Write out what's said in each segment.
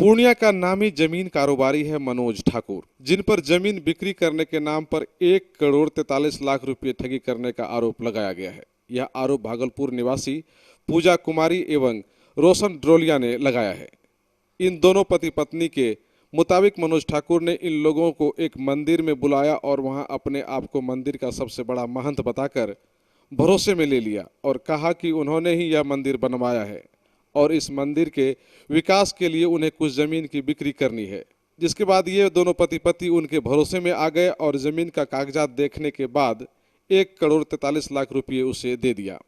पूर्णिया का नामी जमीन कारोबारी है मनोज ठाकुर, जिन पर जमीन बिक्री करने के नाम पर 1,43,00,000 रुपये ठगी करने का आरोप लगाया गया है। यह आरोप भागलपुर निवासी पूजा कुमारी एवं रोशन ड्रोलिया ने लगाया है। इन दोनों पति पत्नी के मुताबिक मनोज ठाकुर ने इन लोगों को एक मंदिर में बुलाया और वहां अपने आप को मंदिर का सबसे बड़ा महंत बताकर भरोसे में ले लिया और कहा कि उन्होंने ही यह मंदिर बनवाया है और इस मंदिर के विकास के लिए उन्हें कुछ जमीन की बिक्री करनी है। जिसके बाद ये दोनों पति पत्नी उनके भरोसे में आ गए और जमीन का कागजात देखने के बाद 1,43,00,000 रुपये उसे दे दिया,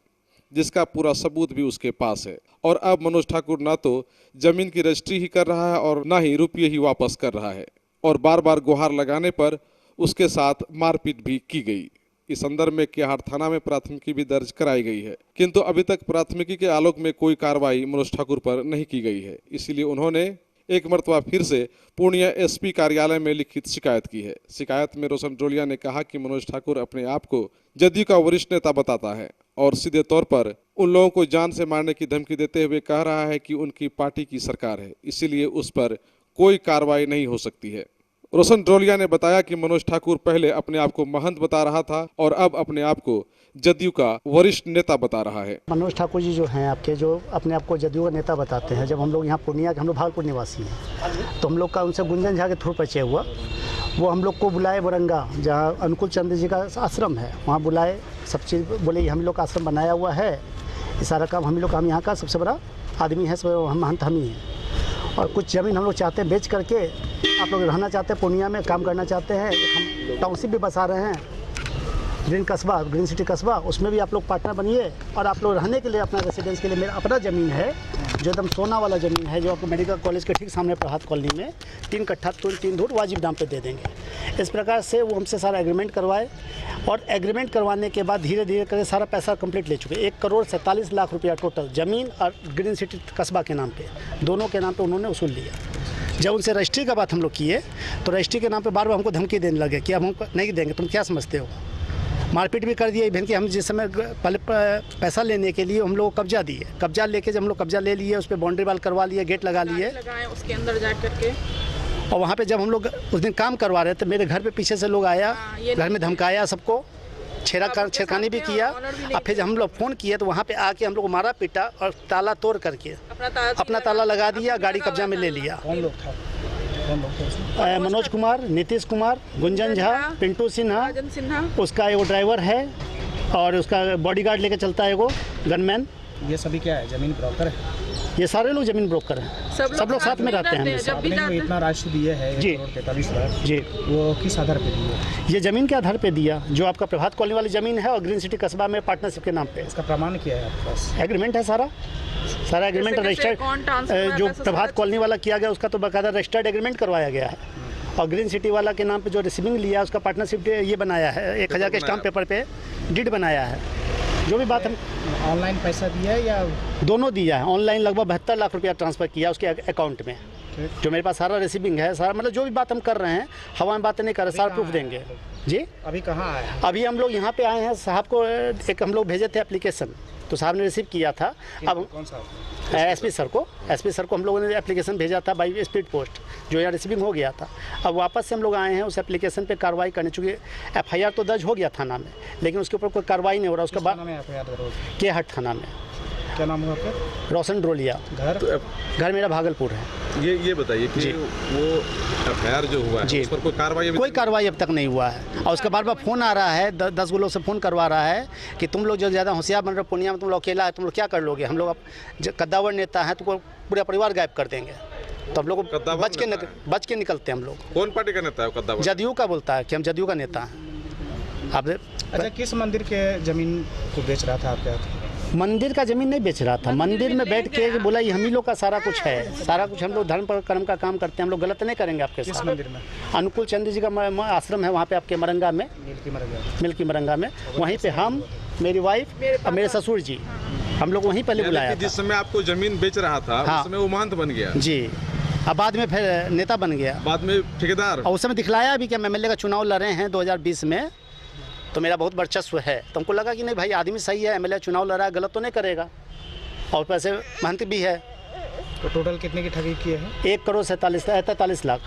जिसका पूरा सबूत भी उसके पास है। और अब मनोज ठाकुर ना तो जमीन की रजिस्ट्री ही कर रहा है और ना ही रुपये ही वापस कर रहा है और बार बार गुहार लगाने पर उसके साथ मारपीट भी की गई। इस संदर्भ में केहार थाना में प्राथमिकी भी दर्ज कराई गई है, किंतु अभी तक प्राथमिकी के आलोक में कोई कार्रवाई मनोज ठाकुर पर नहीं की गई है। इसीलिए उन्होंने एक मरतबा फिर से पूर्णिया एसपी कार्यालय में लिखित शिकायत की है। शिकायत में रोशन ड्रोलिया ने कहा कि मनोज ठाकुर अपने आप को जदयू का वरिष्ठ नेता बताता है और सीधे तौर पर उन लोगों को जान से मारने की धमकी देते हुए कह रहा है कि उनकी पार्टी की सरकार है, इसीलिए उस पर कोई कार्रवाई नहीं हो सकती है। रोशन ड्रोलिया ने बताया कि मनोज ठाकुर पहले अपने आप को महंत बता रहा था और अब अपने आप को जदयू का वरिष्ठ नेता बता रहा है। मनोज ठाकुर जी जो हैं आपके, जो अपने आप को जदयू का नेता बताते हैं, जब हम लोग यहाँ पूर्णिया के, हम लोग भागलपुर निवासी हैं, तो हम लोग का उनसे गुंजन झा के थ्रू परिचय हुआ। वो हम लोग को बुलाए वरंगा, जहाँ अनुकूल चंद्र जी का आश्रम है, वहाँ बुलाए, सब चीज़ बोले हम लोग का आश्रम बनाया हुआ है, ये सारा काम हम लोग, हम यहाँ का सबसे बड़ा आदमी है, हम महंत हम ही हैं और कुछ ज़मीन हम लोग चाहते हैं बेच करके आप लोग रहना चाहते हैं, पूर्णिया में काम करना चाहते हैं, हम टाउनशिप भी बसा रहे हैं, ग्रीन कस्बा, ग्रीन सिटी कस्बा, उसमें भी आप लोग पार्टनर बनिए और आप लोग रहने के लिए अपना रेसिडेंस के लिए मेरा अपना ज़मीन है जो एकदम सोना वाला ज़मीन है, जो आपको मेडिकल कॉलेज के ठीक सामने प्रभात कॉलोनी में 3 कट्ठा 3 धूट वाजिब दाम पे दे देंगे। इस प्रकार से वो हमसे सारा एग्रीमेंट करवाए और एग्रीमेंट करवाने के बाद धीरे धीरे करके सारा पैसा कंप्लीट ले चुके। 1,47,00,000 रुपया टोटल ज़मीन और ग्रीन सिटी कस्बा के नाम पे, दोनों के नाम पे उन्होंने वसूल लिया। जब उनसे रजिस्ट्री का बात हम लोग किए तो रजिस्ट्री के नाम पे बार बार हमको धमकी देने लगे कि अब हम नहीं देंगे, तुम क्या समझते हो। मारपीट भी कर दिए इवन कि हम जिस समय पहले पैसा लेने के लिए हम लोग को कब्जा दिए, कब्जा लेके जब हम लोग कब्जा ले लिए, उस पर बाउंड्री वाल करवा लिए, गेट लगा लिए, उसके अंदर जा करके। और वहाँ पे जब हम लोग उस दिन काम करवा रहे थे, मेरे घर पे पीछे से लोग आया, घर में धमकाया, सबको छेड़खानी भी किया। और फिर हम लोग फ़ोन किए तो वहाँ पे आके हम लोग मारा पीटा और ताला तोड़ करके अपना ताला लगा दिया, गाड़ी कब्जा में ले लिया। मनोज कुमार, नीतीश कुमार, गुंजन झा, पिंटू सिन्हा, उसका एगो ड्राइवर है और उसका बॉडीगार्ड लेके चलता है एगो गनमैन। ये सभी क्या है, जमीन ब्रोकर है? ये सारे लोग जमीन ब्रोकर हैं, सब लोग साथ में रहते हैं। आपने इतना राशि दिए है 1,43,00,000 जी, वो किस आधार पे दिए? ये ज़मीन के आधार पे दिया, जो आपका प्रभात कॉलोनी वाली ज़मीन है और ग्रीन सिटी कस्बा में पार्टनरशिप के नाम पे। इसका प्रमाण क्या है आपके पास? एग्रीमेंट है, सारा एग्रीमेंट रजिस्टर्ड, जो प्रभात कॉलोनी वाला किया गया उसका तो बाकायदा रजिस्टर्ड एग्रीमेंट करवाया गया है और ग्रीन सिटी वाला के नाम पे जो रिसीविंग लिया उसका पार्टनरशिप ये बनाया है, 1,000 के स्टाम्प पेपर पे डीड बनाया है। जो भी बात हम ऑनलाइन पैसा दिया है या दोनों दिया है, ऑनलाइन लगभग 72 लाख रुपया ट्रांसफ़र किया उसके अकाउंट में, जो मेरे पास सारा रिसीविंग है, सारा मतलब जो भी बात हम कर रहे हैं हवा में बातें नहीं कर रहे, सारा प्रूफ देंगे। जी, अभी कहाँ आए? अभी हम लोग यहाँ पे आए हैं, साहब को एक हम लोग भेजे थे एप्लीकेशन, तो साहब ने रिसीव किया था। अब कौन सा? एसपी सर को हम लोगों ने एप्लीकेशन भेजा था बाई स्पीड पोस्ट, जो यहाँ रिसीविंग हो गया था। अब वापस से हम लोग आए हैं उस एप्लीकेशन पे कार्रवाई करने, चूँकि एफआईआर तो दर्ज हो गया थाना में, लेकिन उसके ऊपर कोई कार्रवाई नहीं हो रहा। उसके बाद केहट थाना में। क्या नाम हुआ आपका? रोशन ड्रोलिया। घर मेरा भागलपुर है। ये बताइए कि वो एफआईआर जो हुआ है उस पर कोई कार्रवाई अब तक नहीं हुआ है और उसका बार बार फ़ोन आ रहा है, 10 लोग से फ़ोन करवा रहा है कि तुम लोग जो ज़्यादा होशियार बन रहे हो, पूर्णिया में तुम लोग अकेला है, तुम लोग क्या कर लोगे, हम लोग अब कद्दावर नेता हैं तो पूरा परिवार गायब कर देंगे। तो हम लोग बच के निकलते हैं हम लोग। कौन पार्टी का नेता है कद्दावर? जदयू का बोलता है कि हम जदयू का नेता हैं। आप अच्छा, किस मंदिर के ज़मीन को बेच रहा था आपके हाथ? मंदिर का ज़मीन नहीं बेच रहा था, मंदिर में बैठ के बोला ये हम ही लोग का सारा कुछ है, सारा कुछ हम लोग धर्म पर कर्म का काम करते हैं, हम लोग गलत नहीं करेंगे आपके साथ। मंदिर में अनुकूल चंद्र जी का आश्रम है वहाँ पे आपके मरंगा में, मिल्की मरंगा में, वहीं पे हम, मेरी वाइफ और मेरे ससुर जी, हम लोग वहीं पहले बुलाया था। जिस समय आपको ज़मीन बेच रहा था उस समय वो महंत बन गया जी, अब बाद में फिर नेता बन गया, बाद में ठेकेदार, और उस समय दिखलाया भी कि हम एमएलए का चुनाव लड़े हैं 2020 में, तो मेरा बहुत वर्चस्व है, तो हमको लगा कि नहीं भाई आदमी सही है, एमएलए चुनाव लड़ा है, गलत तो नहीं करेगा और पैसे महंत भी है। तो टोटल कितने की ठगी किए हैं? 1,47 लाख।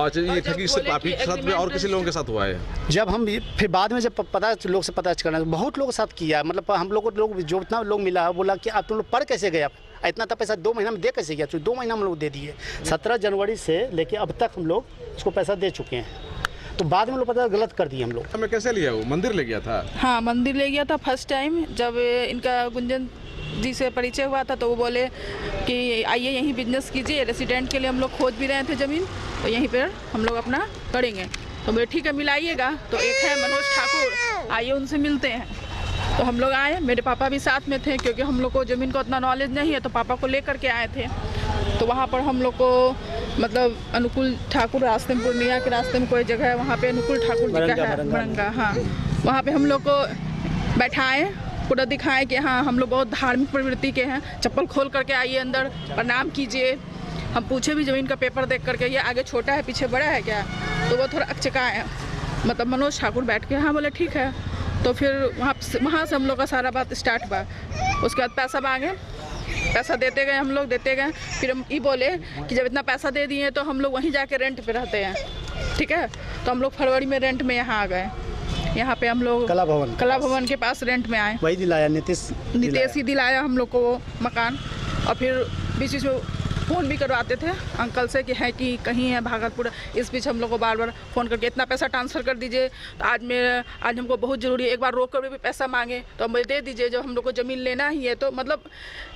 अच्छा, ये ठगी सिर्फ आप ही के साथ में और किसी लोगों के साथ हुआ है? जब हम फिर बाद में जब पता लोग से पता करना, बहुत लोगों के साथ किया है। मतलब हम लोग जो इतना लोग मिला है, बोला कि आप तुम लोग पढ़ कैसे गए, आप इतना था पैसा 2 महीना में दे कैसे गया? तो 2 महीना हम लोग दे दिए। 17 जनवरी से लेके अब तक हम लोग उसको पैसा दे चुके हैं। तो बाद में लोग पता गलत कर दिए हम लोग। हमें कैसे लिया? वो मंदिर ले गया था? हाँ, मंदिर ले गया था फर्स्ट टाइम। जब इनका गुंजन जी से परिचय हुआ था तो वो बोले कि आइए यहीं बिजनेस कीजिए, रेसिडेंट के लिए हम लोग खोज भी रहे थे ज़मीन, तो यहीं पर हम लोग अपना करेंगे। तो बोले ठीक है, मिलाइएगा। तो एक है मनोज ठाकुर, आइए उनसे मिलते हैं। तो हम लोग आए, मेरे पापा भी साथ में थे, क्योंकि हम लोग को ज़मीन का उतना नॉलेज नहीं है, तो पापा को लेकर के आए थे। तो वहाँ पर हम लोग को मतलब अनुकूल ठाकुर रास्ते में, पूर्णिया के रास्ते में कोई जगह है, वहाँ पे अनुकूल ठाकुर जी का है, मरंगा। हाँ, वहाँ पे हम लोग को बैठाए, पूरा दिखाएं कि हाँ हम लोग बहुत धार्मिक प्रवृत्ति के हैं, चप्पल खोल करके आइए अंदर, प्रणाम कीजिए। हम पूछे भी ज़मीन का पेपर देख करके, ये आगे छोटा है पीछे बड़ा है क्या? तो वो थोड़ा अचकाए है, मतलब मनोज ठाकुर बैठ के हाँ बोले ठीक है। तो फिर वहाँ से हम लोग का सारा बात स्टार्ट हुआ। उसके बाद पैसा मांगे, पैसा देते गए, हम लोग देते गए। फिर हम ये बोले कि जब इतना पैसा दे दिए तो हम लोग वहीं जाके रेंट पे रहते हैं, ठीक है। तो हम लोग फरवरी में रेंट में यहाँ आ गए। यहाँ पे हम लोग कला भवन के पास रेंट में आए। वही दिलाया नीतीश ही दिलाया हम लोग को वो मकान। और फिर बीच बीच में फ़ोन भी करवाते थे अंकल से कि है कि कहीं है भागलपुर। इस बीच हम लोग को बार बार फ़ोन करके इतना पैसा ट्रांसफ़र कर दीजिए, तो आज हमको बहुत ज़रूरी है। एक बार रोक कर भी पैसा मांगे तो हम दे दीजिए, जब हम लोग को ज़मीन लेना ही है। तो मतलब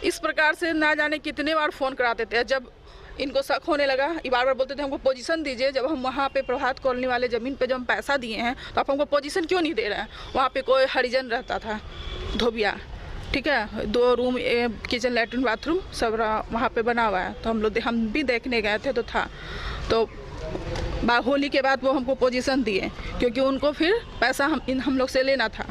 इस प्रकार से ना जाने कितने बार फ़ोन कराते थे। जब इनको शक होने लगा, ये बार बार बोलते थे हमको पोजीशन दीजिए। जब हम वहाँ पे प्रभात कॉलोनी वाले ज़मीन पे जब हम पैसा दिए हैं तो आप हमको पोजीशन क्यों नहीं दे रहे हैं? वहाँ पे कोई हरिजन रहता था, धोबिया, ठीक है, 2 रूम, किचन, लैट्रिन, बाथरूम सब वहाँ पे बना हुआ है। तो हम भी देखने गए थे तो था। तो होली के बाद वो हमको पोजीशन दिए, क्योंकि उनको फिर पैसा हम लोग से लेना था।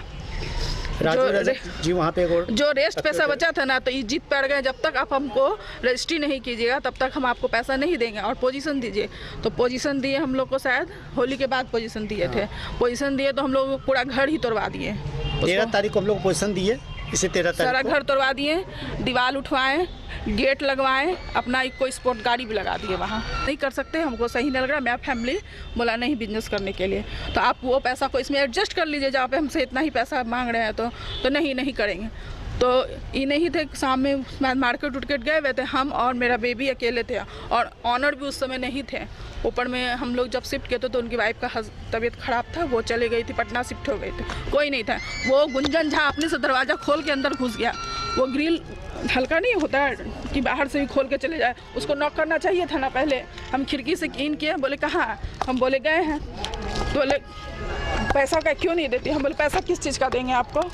जी वहाँ पे जो रेस्ट पैसा बचा था ना, तो ये जीत पड़ गए, जब तक आप हमको रजिस्ट्री नहीं कीजिएगा तब तक हम आपको पैसा नहीं देंगे और पोजीशन दीजिए। तो पोजीशन दिए हम लोग को, शायद होली के बाद पोजीशन दिए थे। पोजीशन दिए तो हम लोग पूरा घर ही तोड़वा दिए। 13 तारीख को हम लोग पोजीशन दिए, इसे 13 तारीख सारा घर तोड़वा दिए, दीवार उठवाएं, गेट लगवाएं, अपना एक कोई स्पोर्ट गाड़ी भी लगा दिए। वहाँ नहीं कर सकते, हमको सही नहीं लग रहा। मैं फैमिली बोला नहीं बिजनेस करने के लिए, तो आप वो पैसा को इसमें एडजस्ट कर लीजिए। जहाँ पे हमसे इतना ही पैसा मांग रहे हैं तो नहीं करेंगे। तो ये नहीं थे, शाम में मार्केट उटकेट गए हुए थे हम और मेरा बेबी अकेले थे, और ऑनर भी उस समय नहीं थे। ऊपर में हम लोग जब शिफ्ट किए थे तो उनकी वाइफ का तबीयत ख़राब था, वो चले गई थी, पटना शिफ्ट हो गई थी, कोई नहीं था। वो गुंजन झा अपने से दरवाज़ा खोल के अंदर घुस गया। वो ग्रिल हल्का नहीं होता है कि बाहर से भी खोल के चले जाए, उसको नॉक करना चाहिए था ना पहले। हम खिड़की से इन किए, बोले कहाँ? हम बोले गए हैं। तो बोले पैसा का क्यों नहीं देती? हम बोले पैसा किस चीज़ का देंगे आपको?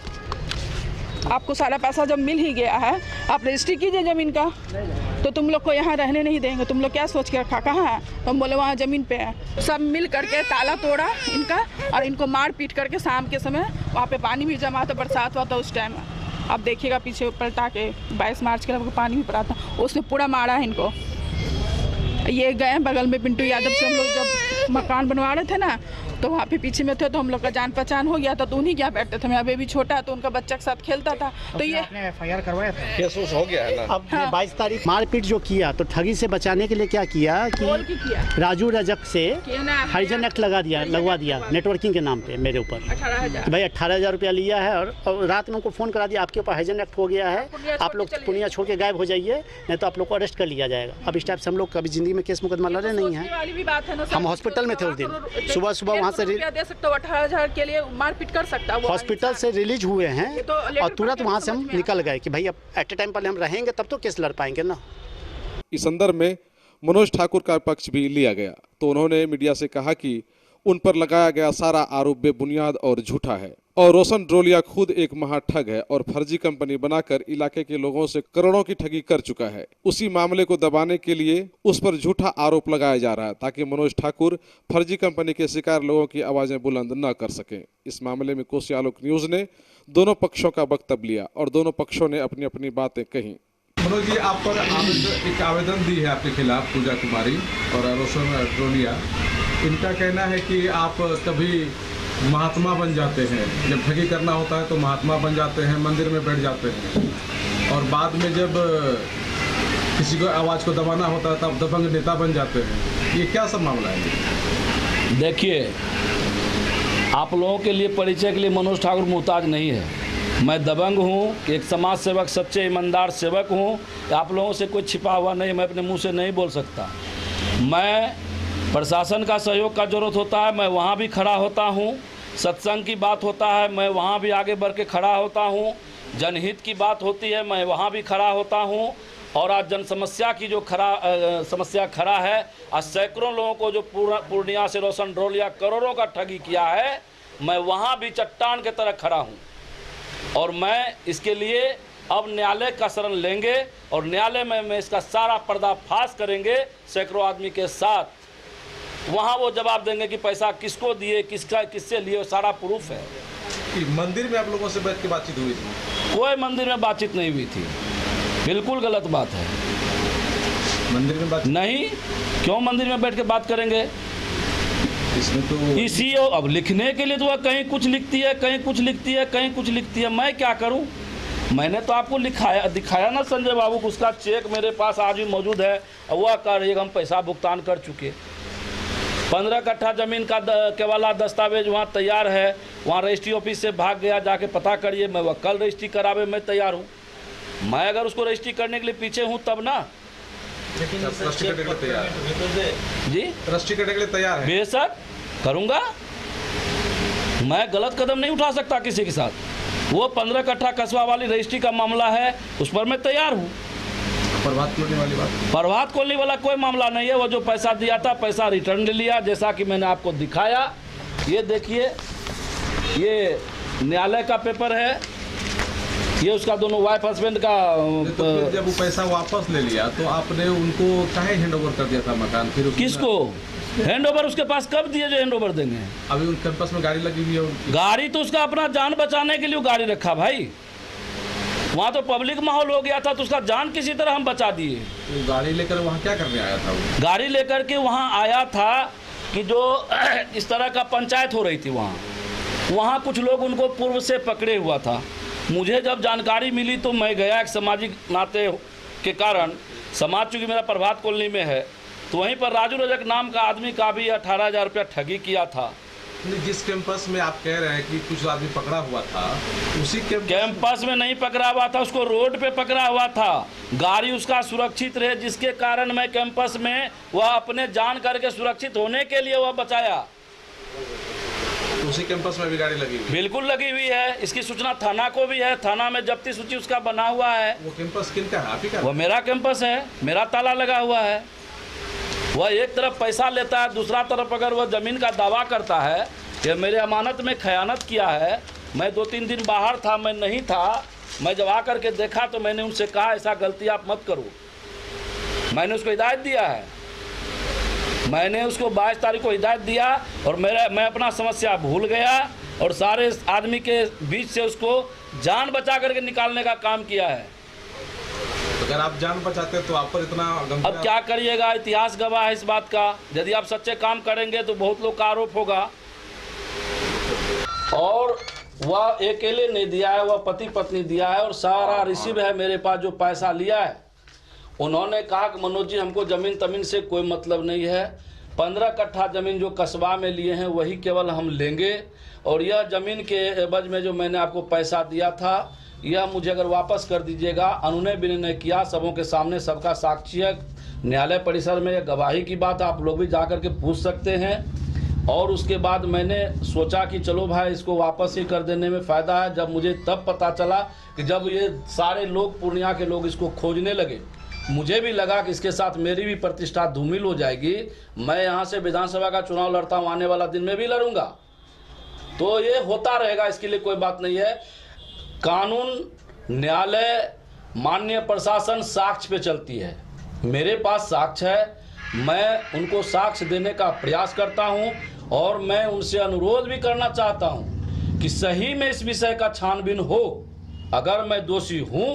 आपको सारा पैसा जब मिल ही गया है, आप रजिस्ट्री कीजिए ज़मीन का। तो तुम लोग को यहाँ रहने नहीं देंगे, तुम लोग क्या सोच के रखा? कहाँ है? तो हम बोले वहाँ ज़मीन पे है। सब मिल करके ताला तोड़ा इनका और इनको मार पीट करके शाम के समय वहाँ पे पानी भी जमा था, बरसात हुआ था उस टाइम। आप देखिएगा पीछे पलटा के 22 मार्च के लगभग पानी भी पड़ा था, उसने पूरा मारा है इनको। ये गए बगल में पिंटू यादव से हम लोग जब मकान बनवा रहे थे ना, तो वहाँ पे पीछे में थे, तो हम लोग का जान पहचान हो गया था, तो उन्हीं क्या बैठते थे। मेरा बेबी छोटा है तो उनका बच्चा के साथ खेलता था। तो ये FIR करवाया था, केस हो गया है ना। अब 22 तारीख मारपीट जो किया, तो ठगी से बचाने के लिए क्या किया कि राजू रजक से हरिजन एक्ट लगवा दिया नेटवर्किंग के नाम पे मेरे ऊपर। 18,000 भाई 18,000 रुपया लिया है, और रात में उनको फ़ोन करा दिया आपके ऊपर हरिजन एक्ट हो गया है, आप लोग पुनिया छोड़ के गायब हो जाइए, नहीं तो आप लोग को अरेस्ट कर लिया जाएगा। अब इस टाइप से हम लोग कभी ज़िंदगी में केस मुकदमा लड़े नहीं हैं। हम हॉस्पिटल में थे उस दिन, सुबह वहाँ से 18,000 के लिए मारपीट कर सकता है। हॉस्पिटल से रिलीज हुए हैं और तुरंत वहाँ से हम निकल गए कि भाई अब एट ए टाइम पहले हम रहेंगे तब तो केस लड़ पाएंगे ना। इस संदर्भ में मनोज ठाकुर का पक्ष भी लिया गया, तो उन्होंने मीडिया से कहा कि उन पर लगाया गया सारा आरोप बेबुनियाद और झूठा है, और रोशन ड्रोलिया खुद एक महाठग है और फर्जी कंपनी बनाकर इलाके के लोगों से करोड़ों की ठगी कर चुका है। उसी मामले को दबाने के लिए उस पर झूठा आरोप लगाया जा रहा है, ताकि मनोज ठाकुर फर्जी कंपनी के शिकार लोगों की आवाजें बुलंद न कर सकें। इस मामले में कोसी आलोक न्यूज ने दोनों पक्षों का वक्तव्य लिया और दोनों पक्षों ने अपनी अपनी बातें कही। मनोज जी, आप पर एक आवेदन दी है आपके खिलाफ पूजा कुमारी और रोशन ड्रोलिया। इनका कहना है कि आप कभी महात्मा बन जाते हैं, जब ठगी करना होता है तो महात्मा बन जाते हैं, मंदिर में बैठ जाते हैं, और बाद में जब किसी को आवाज़ को दबाना होता है तब दबंग नेता बन जाते हैं, ये क्या सब मामला है? देखिए, आप लोगों के लिए परिचय के लिए मनोज ठाकुर मुहताज नहीं है। मैं दबंग हूँ, एक समाज सेवक, सच्चे ईमानदार सेवक हूँ। आप लोगों से कोई छिपा हुआ नहीं, मैं अपने मुंह से नहीं बोल सकता। मैं प्रशासन का सहयोग का ज़रूरत होता है, मैं वहाँ भी खड़ा होता हूँ। सत्संग की बात होता है, मैं वहाँ भी आगे बढ़ के खड़ा होता हूँ। जनहित की बात होती है, मैं वहाँ भी खड़ा होता हूँ। और आज जन समस्या की जो समस्या खड़ा है, आज सैकड़ों लोगों को जो पूर्णिया से रोशन ड्रोलिया करोड़ों का ठगी किया है, मैं वहाँ भी चट्टान के तरह खड़ा हूँ। और मैं इसके लिए अब न्यायालय का शरण लेंगे और न्यायालय में इसका सारा पर्दाफाश करेंगे सैकड़ों आदमी के साथ। वहाँ वो जवाब देंगे कि पैसा किसको दिए, किससे लिए, सारा प्रूफ है। कि मंदिर में आप लोगों से बैठ के बातचीत हुई थी? कोई मंदिर में बातचीत नहीं हुई थी, बिल्कुल गलत बात है। मंदिर में बात नहीं, क्यों मंदिर में बैठ के बात करेंगे? इसमें तो इसी अब लिखने के लिए तो वह कहीं कुछ लिखती है, कहीं कुछ लिखती है, कहीं कुछ लिखती है। मैं क्या करूं? मैंने तो आपको दिखाया ना संजय बाबू को, उसका चेक मेरे पास आज भी मौजूद है और वह कर हम पैसा भुगतान कर चुके। 15 कट्ठा ज़मीन का केवला दस्तावेज वहाँ तैयार है, वहाँ रजिस्ट्री ऑफिस से भाग गया, जाके पता करिए। मैं वह कल रजिस्ट्री करावे मैं तैयार हूँ। मैं अगर उसको रजिस्ट्री करने के लिए पीछे हूँ तब ना। लेकिन रजिस्ट्री करने के लिए तैयार है जी, रजिस्ट्री करने के लिए तैयार है। बेशक करूँगा, मैं गलत कदम नहीं उठा सकता किसी के साथ। वो 15 कट्ठा कस्बा वाली रजिस्ट्री का मामला है, उस पर मैं तैयार हूँ। प्रभात कॉलोनी वाली बात? प्रभात कॉलोनी वाला कोई मामला नहीं है। वो जो पैसा दिया था, पैसा रिटर्न ले लिया, जैसा कि मैंने आपको दिखाया। ये देखिए, ये न्यायालय का पेपर है, ये उसका दोनों वाइफ हस्बैंड का। तो फिर जब वो पैसा वापस ले लिया तो आपने उनको काहे हैंडओवर कर दिया था मकान? फिर किसको हैंडओवर? उसके पास कब दिए जो हैंडओवर देंगे? अभी उन कैंपस में गाड़ी लगी हुई है उनकी। गाड़ी तो उसका अपना जान बचाने के लिए गाड़ी रखा भाई। वहाँ तो पब्लिक माहौल हो गया था, तो उसका जान किसी तरह हम बचा दिए। तो गाड़ी लेकर वहाँ क्या करने आया था वो? गाड़ी लेकर के वहाँ आया था कि जो इस तरह का पंचायत हो रही थी वहाँ कुछ लोग उनको पूर्व से पकड़े हुआ था। मुझे जब जानकारी मिली तो मैं गया, एक सामाजिक नाते के कारण। समाज चूँकि मेरा प्रभात कॉलोनी में है, तो वहीं पर राजू रजक नाम का आदमी का भी 18,000 रुपया ठगी किया था। जिस कैंपस में आप कह रहे हैं कि कुछ आदमी पकड़ा हुआ था, उसी कैंपस में नहीं पकड़ा हुआ था, उसको रोड पे पकड़ा हुआ था। गाड़ी उसका सुरक्षित रहे, जिसके कारण मैं कैंपस में वह अपने जान करके सुरक्षित होने के लिए वह बचाया। उसी कैंपस में भी गाड़ी लगी हुई? बिल्कुल लगी हुई है। इसकी सूचना थाना को भी है, थाना में जब्ती सूची उसका बना हुआ है। वो कैंपस किनका है? आप ही का? वो मेरा कैंपस है, मेरा ताला लगा हुआ है। वह एक तरफ पैसा लेता है, दूसरा तरफ अगर वह ज़मीन का दावा करता है कि मेरे अमानत में खयानत किया है। मैं 2-3 दिन बाहर था, मैं नहीं था। मैं जब आ करके देखा तो मैंने उनसे कहा ऐसा गलती आप मत करो। मैंने उसको हिदायत दिया है, मैंने उसको 22 तारीख को हिदायत दिया और मैं अपना समस्या भूल गया और सारे आदमी के बीच से उसको जान बचा करके निकालने का काम किया है। अगर आप जान बचाते तो आप पर इतना अब क्या करिएगा, इतिहास गवाह है इस बात का। यदि आप सच्चे काम करेंगे तो बहुत लोग का आरोप होगा। और वह अकेले नहीं दिया है, वह पति पत्नी दिया है और सारा रिसीव है मेरे पास जो पैसा लिया है। उन्होंने कहा कि मनोज जी हमको ज़मीन तमीन से कोई मतलब नहीं है, 15 कट्ठा ज़मीन जो कस्बा में लिए हैं वही केवल हम लेंगे और यह ज़मीन के एवज में जो मैंने आपको पैसा दिया था यह मुझे अगर वापस कर दीजिएगा। अनुनय विनय किया सबों के सामने, सबका साक्षी है। न्यायालय परिसर में गवाही की बात आप लोग भी जा कर के पूछ सकते हैं। और उसके बाद मैंने सोचा कि चलो भाई इसको वापस ही कर देने में फ़ायदा है। जब मुझे तब पता चला कि जब ये सारे लोग पूर्णिया के लोग इसको खोजने लगे, मुझे भी लगा कि इसके साथ मेरी भी प्रतिष्ठा धूमिल हो जाएगी। मैं यहाँ से विधानसभा का चुनाव लड़ता हूँ, आने वाला दिन में भी लड़ूंगा, तो ये होता रहेगा, इसके लिए कोई बात नहीं है। कानून, न्यायालय, माननीय प्रशासन साक्ष्य पे चलती है। मेरे पास साक्ष्य है, मैं उनको साक्ष्य देने का प्रयास करता हूं और मैं उनसे अनुरोध भी करना चाहता हूं कि सही में इस विषय का छानबीन हो। अगर मैं दोषी हूं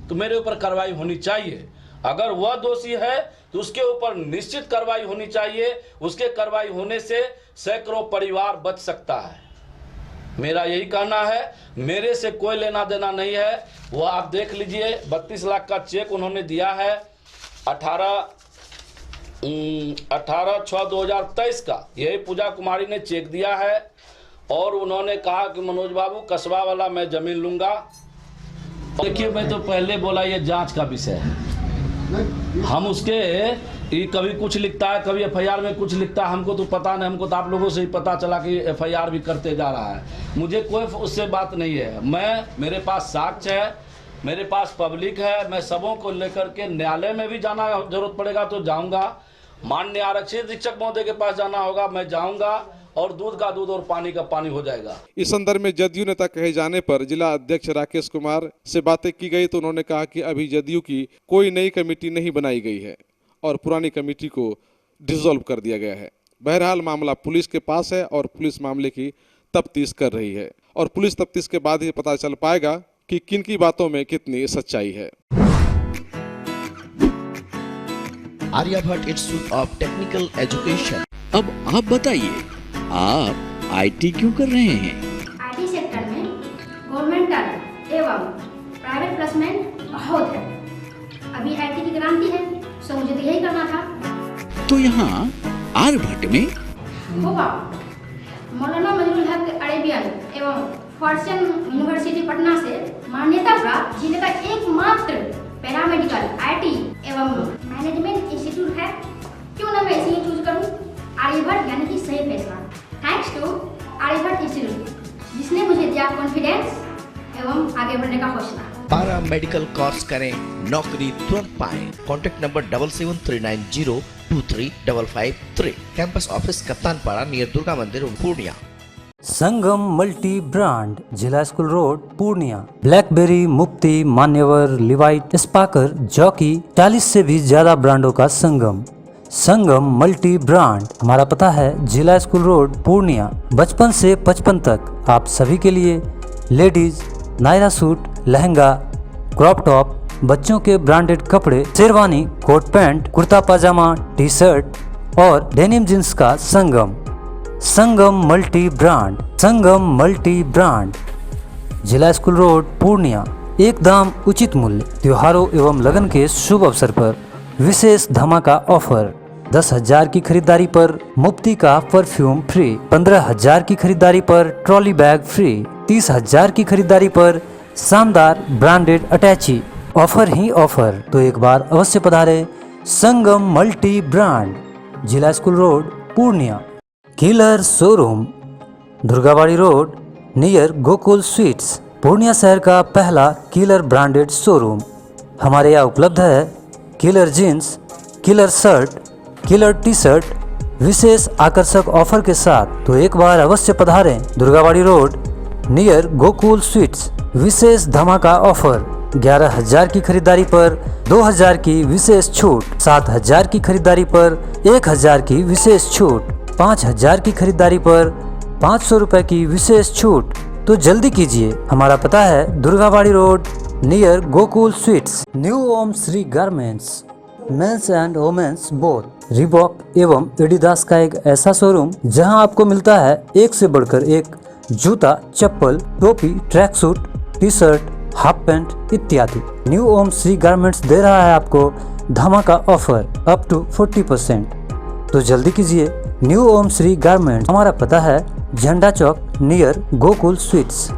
तो मेरे ऊपर कार्रवाई होनी चाहिए, अगर वह दोषी है तो उसके ऊपर निश्चित कार्रवाई होनी चाहिए। उसके कार्रवाई होने से सैकड़ों परिवार बच सकता है। मेरा यही कहना है, मेरे से कोई लेना देना नहीं है। वो आप देख लीजिए, 32 लाख का चेक उन्होंने दिया है 18/6/2023 का यही पूजा कुमारी ने चेक दिया है और उन्होंने कहा कि मनोज बाबू कस्बा वाला मैं ज़मीन लूँगा। देखिए, मैं तो पहले बोला ये जांच का विषय है। हम उसके कभी कुछ लिखता है, कभी एफआईआर में कुछ लिखता है, हमको तो पता नहीं। हमको तो आप लोगों से ही पता चला कि एफआईआर भी करते जा रहा है। मुझे कोई उससे बात नहीं है। मेरे पास साक्ष्य है, मेरे पास पब्लिक है। मैं सबों को लेकर के न्यायालय में भी जाना जरूरत पड़ेगा तो जाऊंगा। माननीय आरक्षी अधीक्षक महोदय के पास जाना होगा, मैं जाऊंगा और दूध का दूध और पानी का पानी हो जाएगा। इस संदर्भ में जदयू नेता कहे जाने पर जिला अध्यक्ष राकेश कुमार से बातें की गई तो उन्होंने कहा कि अभी जदयू की कोई नई कमेटी नहीं बनाई गई है और पुरानी कमेटी को डिसॉल्व कर दिया गया है। बहरहाल मामला पुलिस के पास है और पुलिस मामले की तफ्तीश कर रही है और पुलिस तफ्तीश के बाद ही पता चल पाएगा कि किन की बातों में कितनी सच्चाई है। Aryabhatta institute of technical education. अब आप बताइए, आप आईटी क्यों कर रहे हैं? आईटी सेक्टर में गवर्नमेंटल एवं प्राइवेट प्लेसमेंट बहुत है। अभी आईटी की क्रांति है, सो मुझे तो यही करना था। तो यहाँ आर्यभट्ट में होगा मौलाना मजरूल हक अरेबियन एवं फॉर्च्यून यूनिवर्सिटी पटना से मान्यता प्राप्त जिले का एकमात्र पैरामेडिकल आईटी एवं मैनेजमेंट इंस्टीट्यूट है। क्यों ना मैं इसे चूज करूं? आर्यभट्ट यानी कि सही फैसला। थैंक्स टू आर्यभट्ट इंस्टीट्यूट जिसने मुझे दिया कॉन्फिडेंस एवं आगे बढ़ने का हौसला। पारा मेडिकल कोर्स करें, नौकरी तुरंत पाएं। Contact number 7739023553। Campus office Kaptanpara near Durga मंदिर पूर्णिया। संगम मल्टी ब्रांड, जिला school road, Purnia. BlackBerry, Mufti, Manyavar, लिवाइट, स्पाकर, जॉकी, 40 से भी ज्यादा ब्रांडों का संगम। Sangam multi brand. हमारा पता है जिला स्कूल रोड, पूर्णिया। बचपन से 55 तक आप सभी के लिए ladies Nayra suit, lehenga, crop top, बच्चों के ब्रांडेड कपड़े, sherwani, coat pant, kurta pyjama, T shirt और डेनिम जींस का संगम। Sangam multi brand. Sangam multi brand, जिला स्कूल रोड, पूर्णिया। एक दाम उचित मूल्य। त्योहारों एवं लगन के शुभ अवसर पर विशेष धमाका ऑफर। 10,000 की खरीदारी पर मुफ्ती का परफ्यूम फ्री। 15,000 की खरीदारी पर ट्रॉली बैग फ्री। 30,000 की खरीदारी पर शानदार ब्रांडेड अटैची। ऑफर ही ऑफर। तो एक बार अवश्य पधारें संगम मल्टी ब्रांड, जिला school road, Purnia. Killer showroom, Durgabari road, near Gokul sweets. Purnia शहर का पहला किलर ब्रांडेड शोरूम। हमारे यहाँ उपलब्ध है killer jeans, killer shirt, killer T shirt विशेष आकर्षक ऑफर के साथ। तो एक बार अवश्य पधारें Durgabari road, near Gokul sweets. विशेष धमाका ऑफर। 11,000 की खरीदारी पर 2,000 की विशेष छूट। 7,000 की खरीदारी पर 1,000 की विशेष छूट। 5,000 की खरीदारी पर 500 रुपए की विशेष छूट। तो जल्दी कीजिए। हमारा पता है Durgabari road, near Gokul sweets. New Om Shri garments, men's and women's both. Reebok एवं एडिडास का एक ऐसा शोरूम जहां आपको मिलता है एक से बढ़कर एक जूता, चप्पल, टोपी, track suit, T shirt, half pant इत्यादि। न्यू ओम श्री गारमेंट्स दे रहा है आपको धमाका ऑफर अप टू 40%। तो जल्दी कीजिए। New Om Shri garments. हमारा पता है झंडा चौक, नियर गोकुल स्वीट्स।